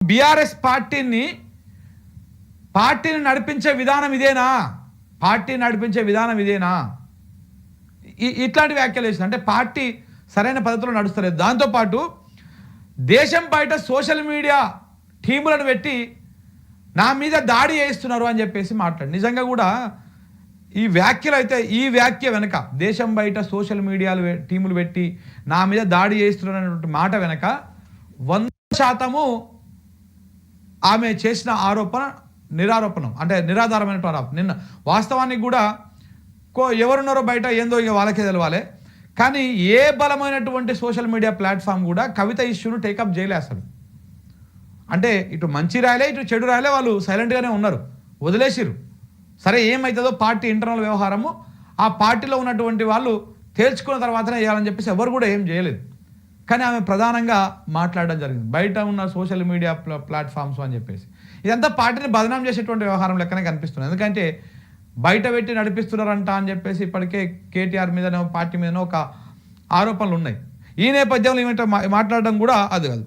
BRS పార్టీని నడిపించే విధానం ఇదేనా? పార్టీని నడిపించే విధానం ఇదేనా? ఇట్లాంటి వ్యాఖ్యలు చేసిన అంటే పార్టీ సరైన పద్ధతిలో నడుస్తలేదు. దాంతోపాటు దేశం బయట సోషల్ మీడియా టీములను పెట్టి నా మీద దాడి చేస్తున్నారు అని చెప్పేసి మాట్లాడు. నిజంగా కూడా ఈ వ్యాఖ్యలు అయితే ఈ వ్యాఖ్య వెనక దేశం బయట సోషల్ మీడియాలు టీములు పెట్టి నా మీద దాడి చేస్తున్నటువంటి మాట వెనక 100% ఆమె చేసిన ఆరోపణ నిరారోపణం, అంటే నిరాధారమైన ఆరోపణ. నిన్న వాస్తవానికి కూడా ఎవరున్నారో బయట ఏందో ఇక వాళ్ళకే తెలవాలి. కానీ ఏ బలమైనటువంటి సోషల్ మీడియా ప్లాట్ఫామ్ కూడా కవిత ఇష్యూను టేకప్ చేయలే అసలు. అంటే ఇటు మంచి రాయలే ఇటు చెడు రాయలే, వాళ్ళు సైలెంట్గానే ఉన్నారు, వదిలేసిరు. సరే ఏమవుతుందో పార్టీ ఇంటర్నల్ వ్యవహారము, ఆ పార్టీలో ఉన్నటువంటి వాళ్ళు తేల్చుకున్న తర్వాతనే వేయాలని చెప్పేసి ఎవరు కూడా ఏం చేయలేదు. కానీ ఆమె ప్రధానంగా మాట్లాడడం జరిగింది బయట ఉన్న సోషల్ మీడియా ప్లాట్ఫామ్స్ అని చెప్పేసి. ఇదంతా పార్టీని బదనాం చేసేటువంటి వ్యవహారం లెక్కనే కనిపిస్తుంది. ఎందుకంటే బయట పెట్టి నడిపిస్తున్నారంట అని చెప్పేసి ఇప్పటికే కేటీఆర్ మీదనో పార్టీ మీదనో ఒక ఆరోపణలు ఉన్నాయి. ఈ నేపథ్యంలో ఏమిటో మాట్లాడడం కూడా అది కాదు.